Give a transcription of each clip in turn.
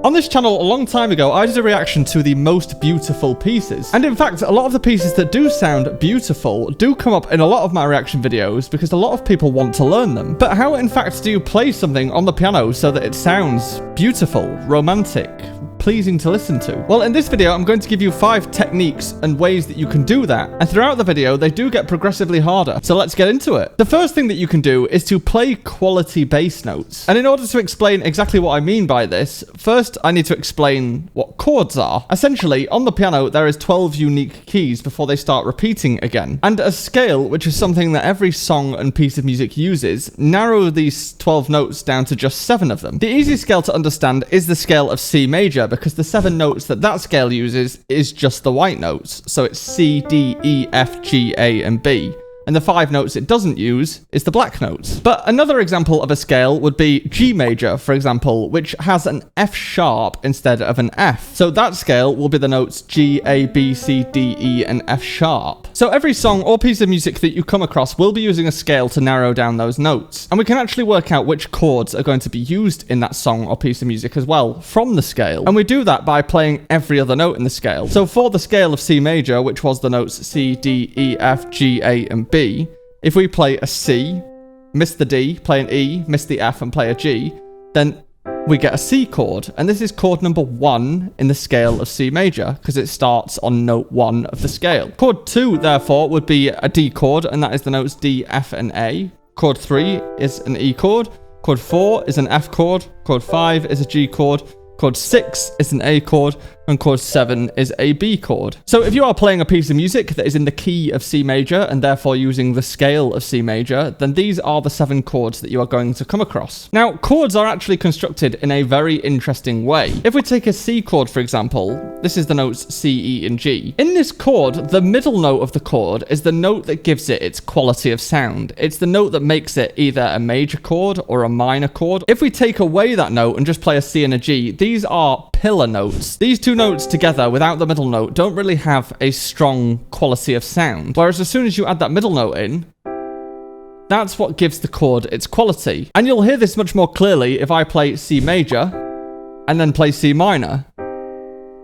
On this channel a long time ago, I did a reaction to the most beautiful pieces. And in fact, a lot of the pieces that do sound beautiful do come up in a lot of my reaction videos because a lot of people want to learn them. But how in fact do you play something on the piano so that it sounds beautiful, romantic, pleasing to listen to? Well, in this video, I'm going to give you 5 techniques and ways that you can do that. And throughout the video, they do get progressively harder. So let's get into it. The first thing that you can do is to play quality bass notes. And in order to explain exactly what I mean by this, first I need to explain what chords are. Essentially, on the piano, there is 12 unique keys before they start repeating again. And a scale, which is something that every song and piece of music uses, narrow these 12 notes down to just 7 of them. The easiest scale to understand is the scale of C major, because the 7 notes that that scale uses is just the white notes. So it's C, D, E, F, G, A, and B. And the 5 notes it doesn't use is the black notes. But another example of a scale would be G major, for example, which has an F sharp instead of an F. So that scale will be the notes G, A, B, C, D, E, and F sharp. So every song or piece of music that you come across will be using a scale to narrow down those notes. And we can actually work out which chords are going to be used in that song or piece of music as well from the scale. And we do that by playing every other note in the scale. So for the scale of C major, which was the notes C, D, E, F, G, A, and B, if we play a C, miss the D, play an E, miss the F, and play a G, then we get a C chord. And this is chord number 1 in the scale of C major, because it starts on note 1 of the scale. Chord 2, therefore, would be a D chord, and that is the notes D, F, and A. Chord 3 is an E chord. Chord 4 is an F chord. Chord 5 is a G chord. Chord 6 is an A chord, and chord 7 is a B chord. So if you are playing a piece of music that is in the key of C major, and therefore using the scale of C major, then these are the 7 chords that you are going to come across. Now, chords are actually constructed in a very interesting way. If we take a C chord, for example, this is the notes C, E, and G. In this chord, the middle note of the chord is the note that gives it its quality of sound. It's the note that makes it either a major chord or a minor chord. If we take away that note and just play a C and a G, these are pillar notes. These 2 notes together without the middle note don't really have a strong quality of sound. Whereas as soon as you add that middle note in, that's what gives the chord its quality. And you'll hear this much more clearly if I play C major and then play C minor.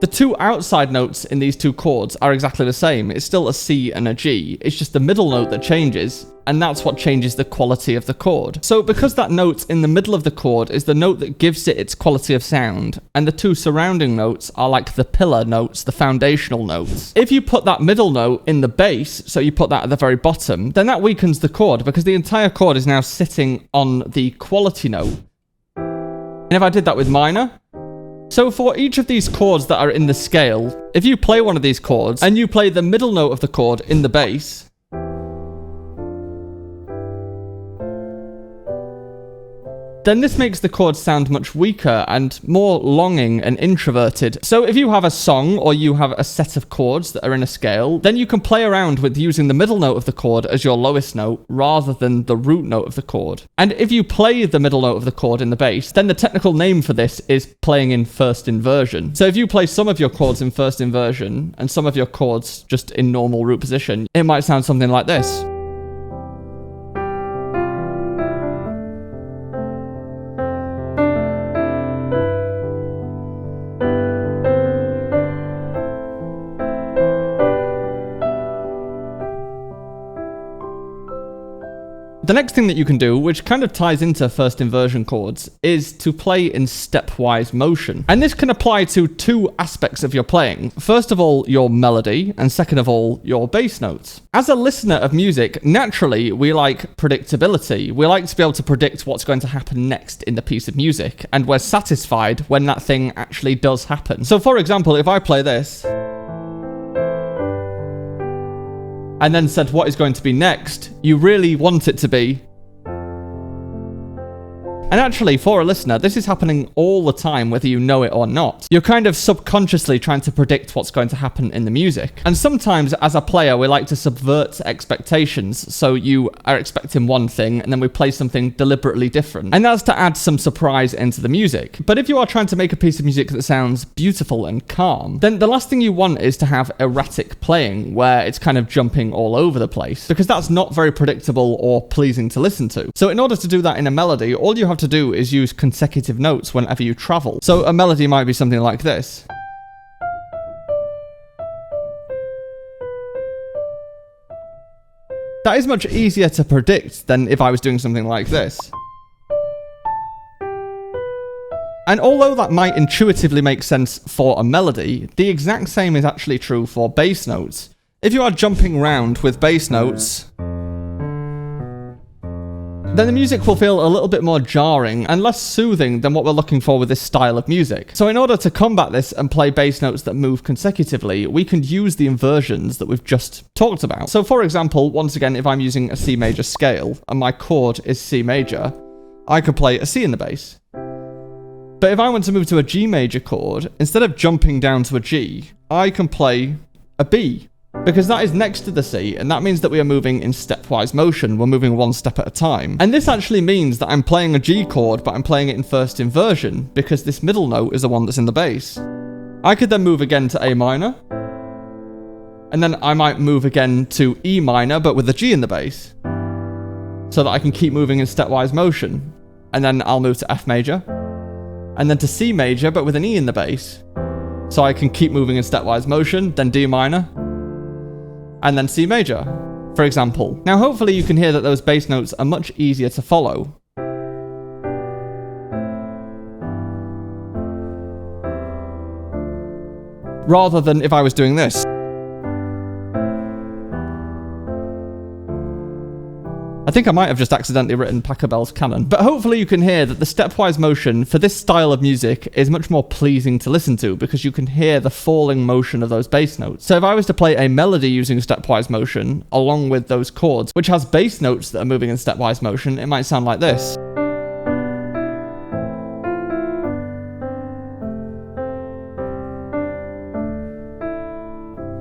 The 2 outside notes in these 2 chords are exactly the same. It's still a C and a G. It's just the middle note that changes, and that's what changes the quality of the chord. So because that note in the middle of the chord is the note that gives it its quality of sound, and the 2 surrounding notes are like the pillar notes, the foundational notes. If you put that middle note in the bass, so you put that at the very bottom, then that weakens the chord because the entire chord is now sitting on the quality note. And if I did that with minor, so for each of these chords that are in the scale, if you play one of these chords and you play the middle note of the chord in the bass, then this makes the chord sound much weaker and more longing and introverted. So if you have a song or you have a set of chords that are in a scale, then you can play around with using the middle note of the chord as your lowest note rather than the root note of the chord. And if you play the middle note of the chord in the bass, then the technical name for this is playing in first inversion. So if you play some of your chords in first inversion and some of your chords just in normal root position, it might sound something like this. The next thing that you can do, which kind of ties into first inversion chords, is to play in stepwise motion. And this can apply to 2 aspects of your playing. First of all, your melody, and second of all, your bass notes. As a listener of music, naturally, we like predictability. We like to be able to predict what's going to happen next in the piece of music, and we're satisfied when that thing actually does happen. So for example, if I play this, and then said what is going to be next, you really want it to be. And actually, for a listener, this is happening all the time, whether you know it or not. You're kind of subconsciously trying to predict what's going to happen in the music. And sometimes, as a player, we like to subvert expectations. So you are expecting one thing, and then we play something deliberately different. And that's to add some surprise into the music. But if you are trying to make a piece of music that sounds beautiful and calm, then the last thing you want is to have erratic playing, where it's kind of jumping all over the place, because that's not very predictable or pleasing to listen to. So in order to do that in a melody, all you have to do is use consecutive notes whenever you travel. So a melody might be something like this. That is much easier to predict than if I was doing something like this. And although that might intuitively make sense for a melody, the exact same is actually true for bass notes. If you are jumping around with bass notes, then the music will feel a little bit more jarring and less soothing than what we're looking for with this style of music. So in order to combat this and play bass notes that move consecutively, we can use the inversions that we've just talked about. So for example, once again, if I'm using a C major scale and my chord is C major, I could play a C in the bass. But if I want to move to a G major chord, instead of jumping down to a G, I can play a B. Because that is next to the C, and that means that we are moving in stepwise motion. We're moving one step at a time. And this actually means that I'm playing a G chord, but I'm playing it in first inversion, because this middle note is the one that's in the bass. I could then move again to A minor, and then I might move again to E minor, but with the G in the bass, so that I can keep moving in stepwise motion. And then I'll move to F major, and then to C major, but with an E in the bass, so I can keep moving in stepwise motion, then D minor, and then C major, for example. Now hopefully you can hear that those bass notes are much easier to follow. Rather than if I was doing this. I think I might have just accidentally written Pachelbel's canon. But hopefully you can hear that the stepwise motion for this style of music is much more pleasing to listen to because you can hear the falling motion of those bass notes. So if I was to play a melody using stepwise motion along with those chords, which has bass notes that are moving in stepwise motion, it might sound like this.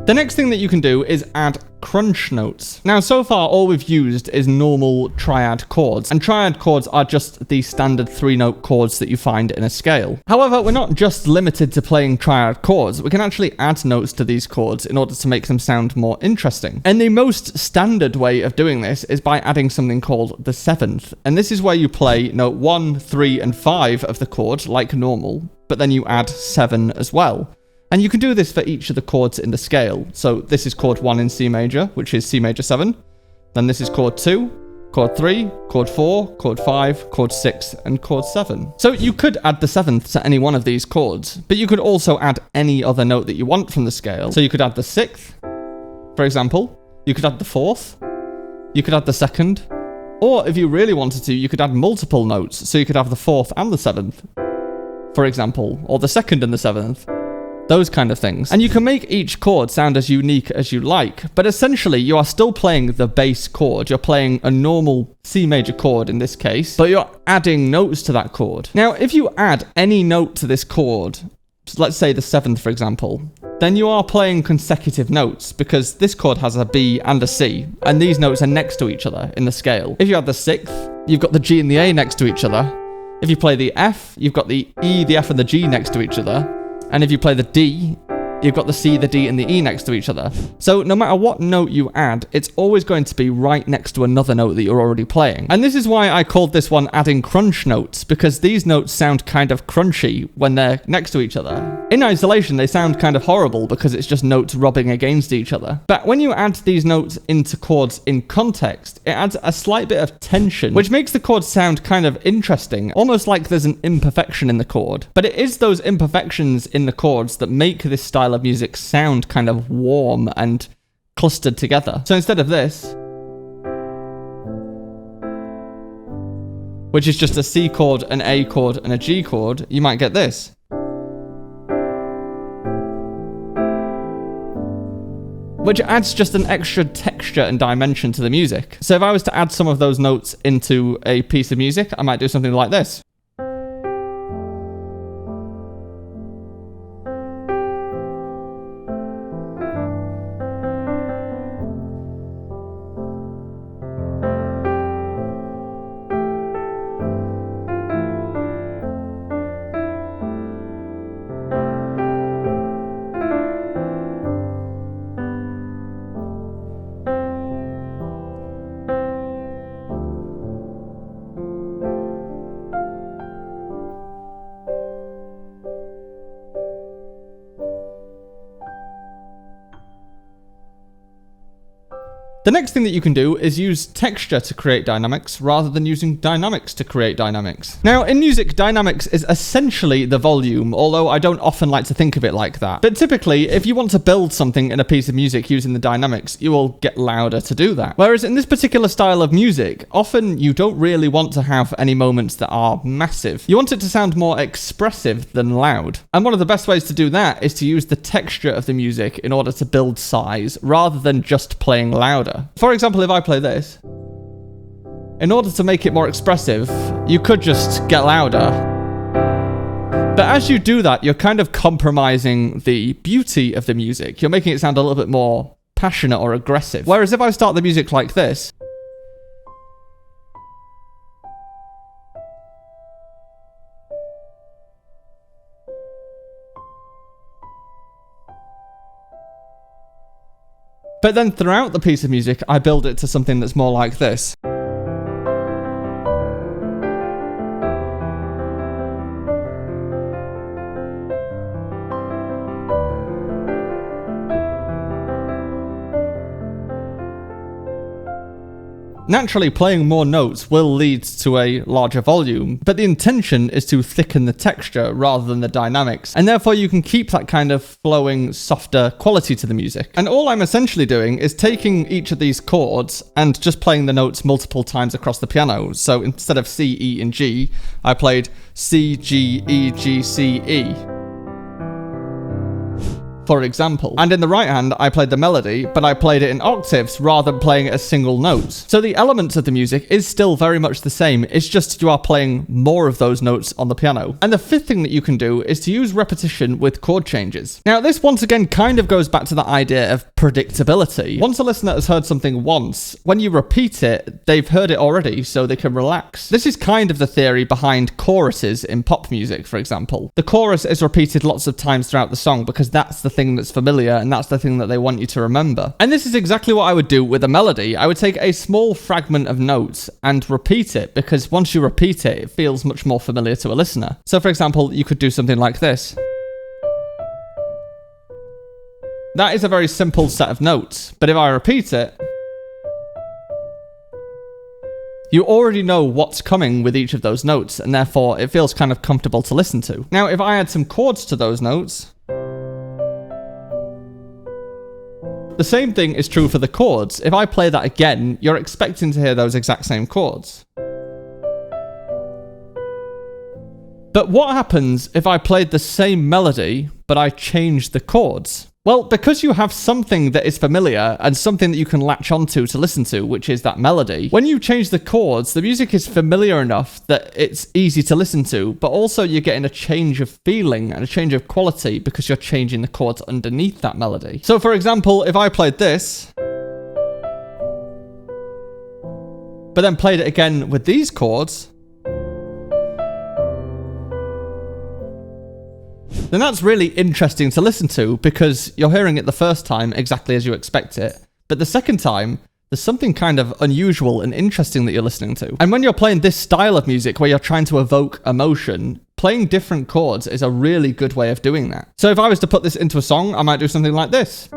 The next thing that you can do is add crunch notes. Now, so far, all we've used is normal triad chords, and triad chords are just the standard 3-note chords that you find in a scale. However, we're not just limited to playing triad chords. We can actually add notes to these chords in order to make them sound more interesting. And the most standard way of doing this is by adding something called the 7th. And this is where you play note 1, 3, and 5 of the chord like normal, but then you add 7 as well. And you can do this for each of the chords in the scale. So this is chord 1 in C major, which is C major 7. Then this is chord 2, chord 3, chord 4, chord 5, chord 6, and chord 7. So you could add the 7th to any one of these chords, but you could also add any other note that you want from the scale. So you could add the 6th, for example. You could add the 4th. You could add the 2nd. Or if you really wanted to, you could add multiple notes. So you could have the 4th and the 7th, for example, or the 2nd and the 7th. Those kind of things. And you can make each chord sound as unique as you like, but essentially you are still playing the bass chord. You're playing a normal C major chord in this case, but you're adding notes to that chord. Now, if you add any note to this chord, let's say the 7th, for example, then you are playing consecutive notes because this chord has a B and a C, and these notes are next to each other in the scale. If you add the 6th, you've got the G and the A next to each other. If you play the F, you've got the E, the F, and the G next to each other. And if you play the D, you've got the C, the D, and the E next to each other. So no matter what note you add, it's always going to be right next to another note that you're already playing. And this is why I called this one adding crunch notes, because these notes sound kind of crunchy when they're next to each other. In isolation, they sound kind of horrible because it's just notes rubbing against each other. But when you add these notes into chords in context, it adds a slight bit of tension, which makes the chord sound kind of interesting, almost like there's an imperfection in the chord. But it is those imperfections in the chords that make this style of music sound kind of warm and clustered together. So instead of this, which is just a C chord, an A chord, and a G chord, you might get this. Which adds just an extra texture and dimension to the music. So if I was to add some of those notes into a piece of music, I might do something like this. The next thing that you can do is use texture to create dynamics rather than using dynamics to create dynamics. Now, in music, dynamics is essentially the volume, although I don't often like to think of it like that. But typically, if you want to build something in a piece of music using the dynamics, you will get louder to do that. Whereas in this particular style of music, often you don't really want to have any moments that are massive. You want it to sound more expressive than loud. And one of the best ways to do that is to use the texture of the music in order to build size rather than just playing louder. For example, if I play this, in order to make it more expressive, you could just get louder. But as you do that, you're kind of compromising the beauty of the music. You're making it sound a little bit more passionate or aggressive. Whereas if I start the music like this, but then throughout the piece of music, I build it to something that's more like this. Naturally, playing more notes will lead to a larger volume, but the intention is to thicken the texture rather than the dynamics, and therefore you can keep that kind of flowing, softer quality to the music. And all I'm essentially doing is taking each of these chords and just playing the notes multiple times across the piano. So instead of C, E, and G, I played C, G, E, G, C, E, for example. And in the right hand, I played the melody, but I played it in octaves rather than playing it as single notes. So the elements of the music is still very much the same, it's just you are playing more of those notes on the piano. And the fifth thing that you can do is to use repetition with chord changes. Now, this once again kind of goes back to the idea of predictability. Once a listener has heard something once, when you repeat it, they've heard it already, so they can relax. This is kind of the theory behind choruses in pop music, for example. The chorus is repeated lots of times throughout the song because that's the thing that's familiar and that's the thing that they want you to remember. And this is exactly what I would do with a melody. I would take a small fragment of notes and repeat it, because once you repeat it, it feels much more familiar to a listener. So for example, you could do something like this. That is a very simple set of notes, but if I repeat it, you already know what's coming with each of those notes, and therefore it feels kind of comfortable to listen to. Now, if I add some chords to those notes, the same thing is true for the chords. If I play that again, you're expecting to hear those exact same chords. But what happens if I played the same melody, but I changed the chords? Well, because you have something that is familiar and something that you can latch onto to listen to, which is that melody, when you change the chords, the music is familiar enough that it's easy to listen to, but also you're getting a change of feeling and a change of quality because you're changing the chords underneath that melody. So for example, if I played this, but then played it again with these chords, then that's really interesting to listen to, because you're hearing it the first time exactly as you expect it, but the second time, there's something kind of unusual and interesting that you're listening to. And when you're playing this style of music where you're trying to evoke emotion, playing different chords is a really good way of doing that. So if I was to put this into a song, I might do something like this.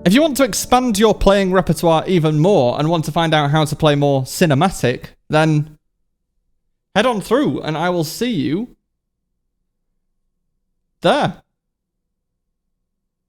If you want to expand your playing repertoire even more and want to find out how to play more cinematic, then head on through and I will see you there.